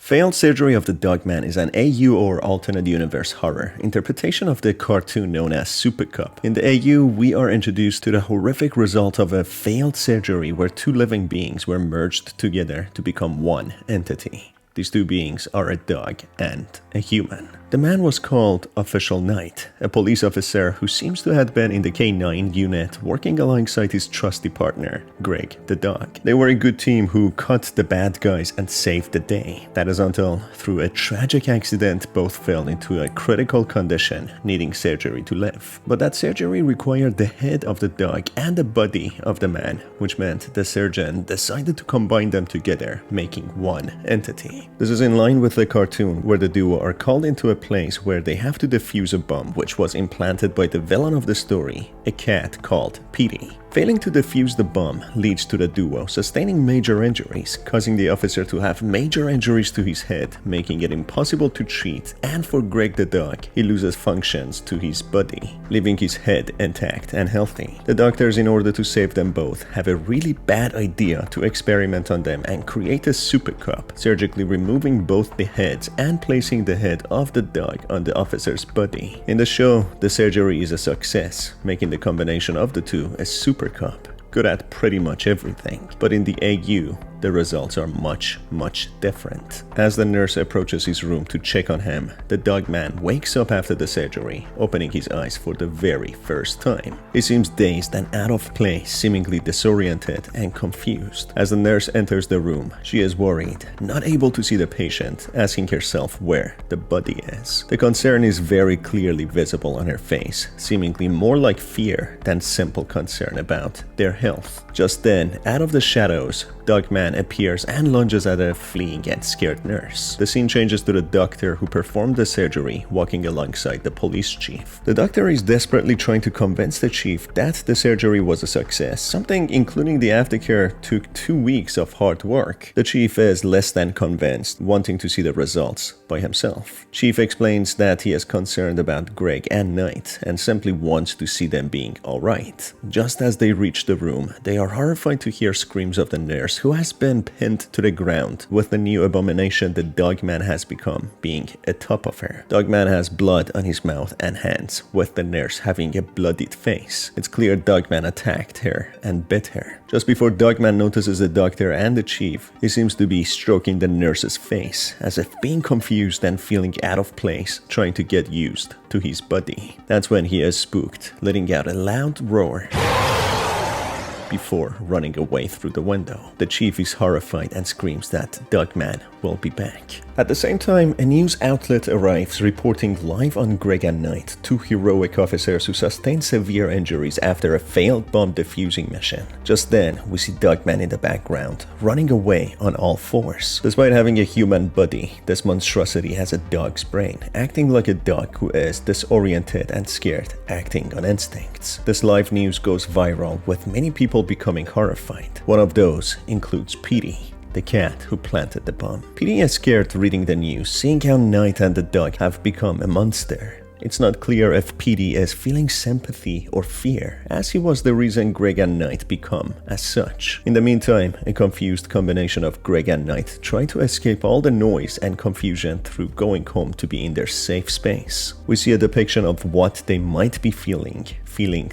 Failed Surgery of the Dogman is an AU or alternate universe horror interpretation of the cartoon known as Super Cup. In the AU, we are introduced to the horrific result of a failed surgery where two living beings were merged together to become one entity. These two beings are a dog and a human. The man was called Official Knight, a police officer who seems to have been in the K9 unit working alongside his trusty partner, Greg the dog. They were a good team who caught the bad guys and saved the day. That is until, through a tragic accident, both fell into a critical condition, needing surgery to live. But that surgery required the head of the dog and the body of the man, which meant the surgeon decided to combine them together, making one entity. This is in line with the cartoon where the duo are called into a place where they have to defuse a bomb which was implanted by the villain of the story, a cat called Petey. Failing to defuse the bomb leads to the duo sustaining major injuries, causing the officer to have major injuries to his head, making it impossible to treat, and for Greg the dog, he loses functions to his body, leaving his head intact and healthy. The doctors, in order to save them both, have a really bad idea to experiment on them and create a super cup, surgically removing both the heads and placing the head of the dog on the officer's body. In the show, the surgery is a success, making the combination of the two a super cup, good at pretty much everything. But in the AU, the results are much different. As the nurse approaches his room to check on him, the dog man wakes up after the surgery, opening his eyes for the very first time. He seems dazed and out of place, seemingly disoriented and confused. As the nurse enters the room, she is worried, not able to see the patient, asking herself where the body is. The concern is very clearly visible on her face, seemingly more like fear than simple concern about their health. Just then, out of the shadows, Dogman appears and lunges at a fleeing and scared nurse. The scene changes to the doctor who performed the surgery, walking alongside the police chief. The doctor is desperately trying to convince the chief that the surgery was a success, something including the aftercare took 2 weeks of hard work. The chief is less than convinced, wanting to see the results by himself. Chief explains that he is concerned about Greg and Knight and simply wants to see them being alright. Just as they reach the room, they are horrified to hear screams of the nurse who has been pinned to the ground, with the new abomination the Dogman has become being atop of her. Dogman has blood on his mouth and hands, with the nurse having a bloodied face. It's clear Dogman attacked her and bit her. Just before Dogman notices the doctor and the chief, he seems to be stroking the nurse's face, as if being confused and feeling out of place, trying to get used to his body. That's when he is spooked, letting out a loud roar before running away through the window. The chief is horrified and screams that Dogman will be back. At the same time, a news outlet arrives reporting live on Greg and Knight, two heroic officers who sustained severe injuries after a failed bomb defusing mission. Just then, we see Dogman in the background, running away on all fours. Despite having a human body, this monstrosity has a dog's brain, acting like a dog who is disoriented and scared, acting on instincts. This live news goes viral, with many people becoming horrified. One of those includes Petey, the cat who planted the bomb. Petey is scared reading the news, seeing how Knight and the dog have become a monster. It's not clear if Petey is feeling sympathy or fear, as he was the reason Greg and Knight become as such. In the meantime, a confused combination of Greg and Knight try to escape all the noise and confusion through going home to be in their safe space. We see a depiction of what they might be feeling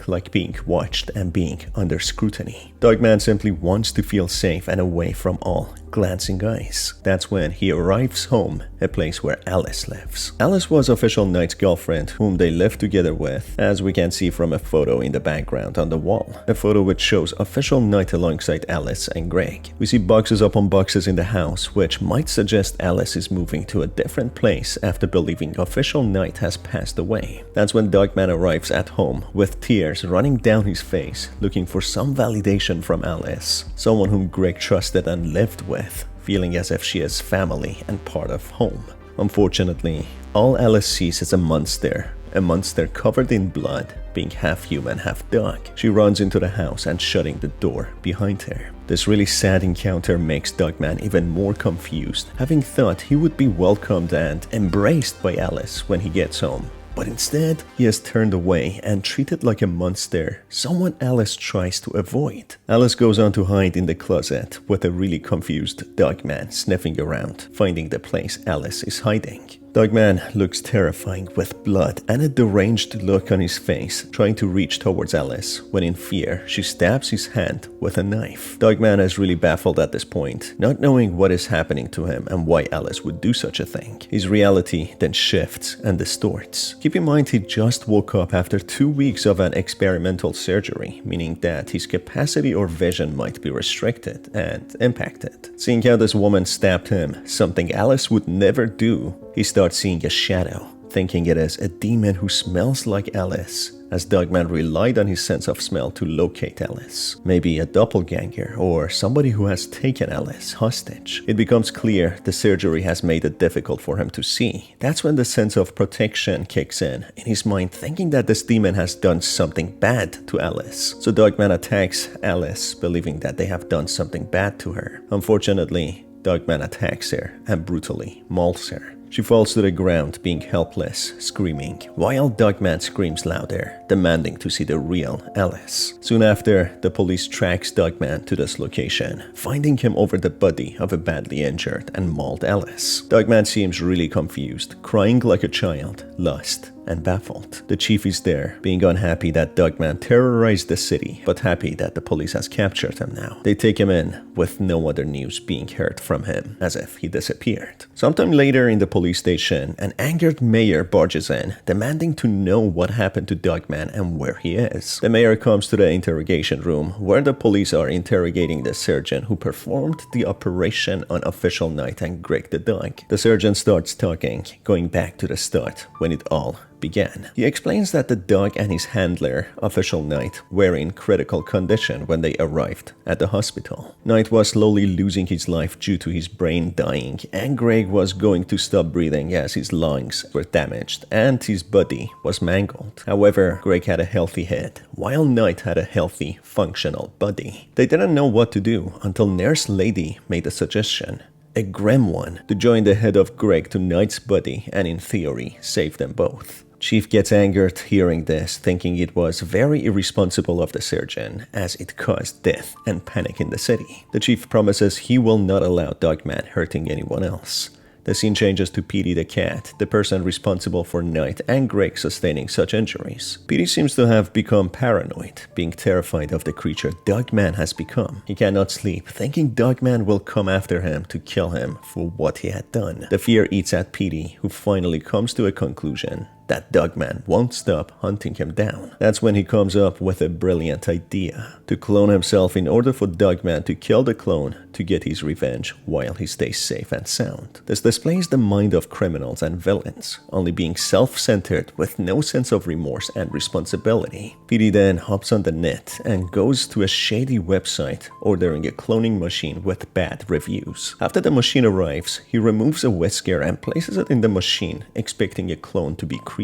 like being watched and being under scrutiny. Dogman simply wants to feel safe and away from all glancing eyes. That's when he arrives home, a place where Alice lives. Alice was Official Knight's girlfriend, whom they lived together with, as we can see from a photo in the background on the wall. A photo which shows Official Knight alongside Alice and Greg. We see boxes upon boxes in the house, which might suggest Alice is moving to a different place after believing Official Knight has passed away. That's when Dogman arrives at home, with tears running down his face, looking for some validation from Alice, someone whom Greg trusted and lived with, feeling as if she is family and part of home. Unfortunately, all Alice sees is a monster covered in blood, being half human, half dog. She runs into the house and shutting the door behind her. This really sad encounter makes Dogman even more confused, having thought he would be welcomed and embraced by Alice when he gets home. but instead he is turned away and treated like a monster, someone Alice tries to avoid. Alice goes on to hide in the closet with a really confused Dogman sniffing around, finding the place Alice is hiding. Dogman looks terrifying with blood and a deranged look on his face, trying to reach towards Alice, when in fear she stabs his hand with a knife. Dogman is really baffled at this point, not knowing what is happening to him and why Alice would do such a thing. His reality then shifts and distorts. Keep in mind he just woke up after 2 weeks of an experimental surgery, meaning that his capacity or vision might be restricted and impacted. Seeing how this woman stabbed him, something Alice would never do, he starts seeing a shadow, thinking it is a demon who smells like Alice, as Dogman relied on his sense of smell to locate Alice. Maybe a doppelganger or somebody who has taken Alice hostage. It becomes clear the surgery has made it difficult for him to see. That's when the sense of protection kicks in his mind, thinking that this demon has done something bad to Alice. So Dogman attacks Alice, believing that they have done something bad to her. Unfortunately, Dogman attacks her and brutally mauls her. She falls to the ground, being helpless, screaming, while Dogman screams louder, demanding to see the real Alice. Soon after, the police tracks Dogman to this location, finding him over the body of a badly injured and mauled Alice. Dogman seems really confused, crying like a child, lost, and baffled. The chief is there, being unhappy that Dogman terrorized the city, but happy that the police has captured him now. They take him in, with no other news being heard from him, as if he disappeared. Sometime later in the police station, an angered mayor barges in, demanding to know what happened to Dogman and where he is. The mayor comes to the interrogation room, where the police are interrogating the surgeon who performed the operation on official night and Greg the dog. The surgeon starts talking, going back to the start, when it all began. He explains that the dog and his handler, Official Knight, were in critical condition when they arrived at the hospital. Knight was slowly losing his life due to his brain dying, and Greg was going to stop breathing as his lungs were damaged and his body was mangled. However, Greg had a healthy head, while Knight had a healthy, functional body. They didn't know what to do until Nurse Lady made a suggestion. A grim one, to join the head of Greg to Knight's body and in theory save them both. Chief gets angered hearing this, thinking it was very irresponsible of the surgeon, as it caused death and panic in the city. The chief promises he will not allow Dogman hurting anyone else. The scene changes to Petey the cat, the person responsible for Knight and Greg sustaining such injuries. Petey seems to have become paranoid, being terrified of the creature Dogman has become. He cannot sleep, thinking Dogman will come after him to kill him for what he had done. The fear eats at Petey, who finally comes to a conclusion that Dogman won't stop hunting him down. That's when he comes up with a brilliant idea: to clone himself in order for Dogman to kill the clone to get his revenge while he stays safe and sound. This displays the mind of criminals and villains, only being self-centered with no sense of remorse and responsibility. Petey then hops on the net and goes to a shady website, ordering a cloning machine with bad reviews. After the machine arrives, he removes a whisker and places it in the machine, expecting a clone to be created.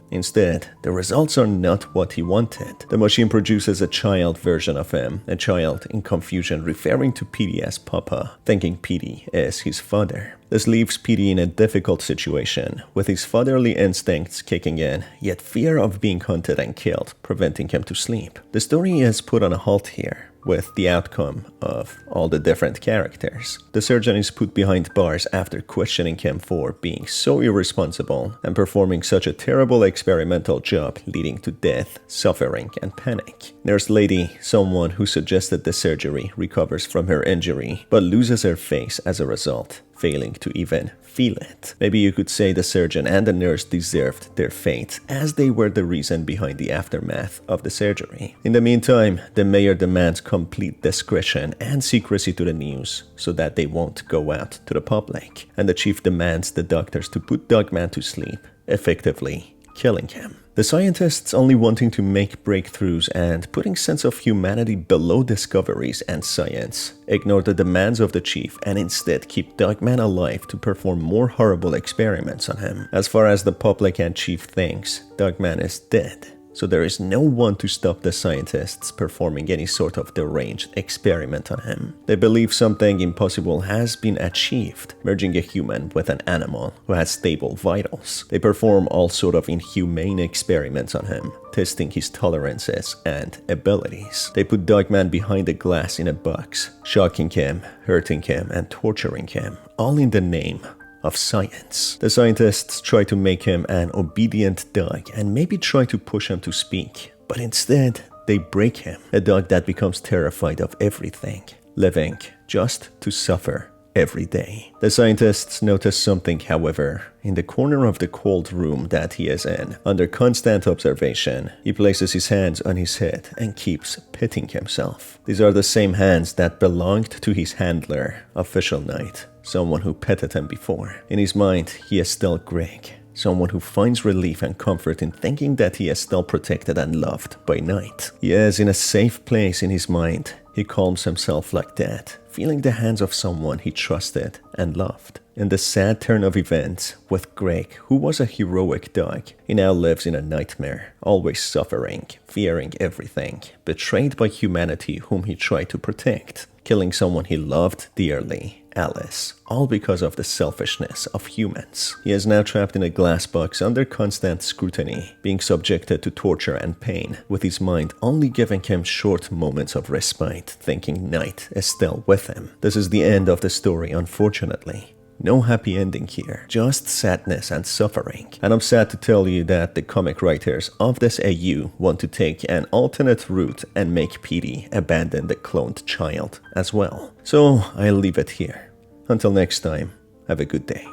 Instead, the results are not what he wanted. The machine produces a child version of him, a child in confusion referring to Petey as Papa, thinking Petey is his father. This leaves Petey in a difficult situation, with his fatherly instincts kicking in, yet fear of being hunted and killed preventing him to sleep. The story is put on a halt here, with the outcome of all the different characters. The surgeon is put behind bars after questioning him for being so irresponsible and performing such a terrible experimental job, leading to death, suffering, and panic. Nurse Lady, someone who suggested the surgery, recovers from her injury, but loses her face as a result, failing to even feel it. Maybe you could say the surgeon and the nurse deserved their fate, as they were the reason behind the aftermath of the surgery. In the meantime, the mayor demands complete discretion and secrecy to the news, so that they won't go out to the public, and the chief demands the doctors to put Dogman to sleep, effectively killing him. The scientists, only wanting to make breakthroughs and putting sense of humanity below discoveries and science, ignore the demands of the chief and instead keep Dogman alive to perform more horrible experiments on him. As far as the public and chief thinks, Dogman is dead. so there is no one to stop the scientists performing any sort of deranged experiment on him. They believe something impossible has been achieved, merging a human with an animal who has stable vitals. They perform all sort of inhumane experiments on him, testing his tolerances and abilities. They put Dogman behind a glass in a box, shocking him, hurting him, and torturing him, all in the name of science. The scientists try to make him an obedient dog and maybe try to push him to speak, but instead they break him, a dog that becomes terrified of everything, living just to suffer every day. The scientists notice something, however. In the corner of the cold room that he is in, under constant observation, he places his hands on his head and keeps petting himself. These are the same hands that belonged to his handler, Official Knight, someone who petted him before. In his mind, he is still Greg, someone who finds relief and comfort in thinking that he is still protected and loved by Knight. He is in a safe place in his mind. He calms himself like that, feeling the hands of someone he trusted and loved. In the sad turn of events, with Greg, who was a heroic dog, he now lives in a nightmare, always suffering, fearing everything, betrayed by humanity whom he tried to protect, killing someone he loved dearly, Alice, all because of the selfishness of humans. He is now trapped in a glass box under constant scrutiny, being subjected to torture and pain, with his mind only giving him short moments of respite, thinking Knight is still with him. This is the end of the story, unfortunately. No happy ending here, just sadness and suffering. And I'm sad to tell you that the comic writers of this AU want to take an alternate route and make Petey abandon the cloned child as well. So I'll leave it here. Until next time, have a good day.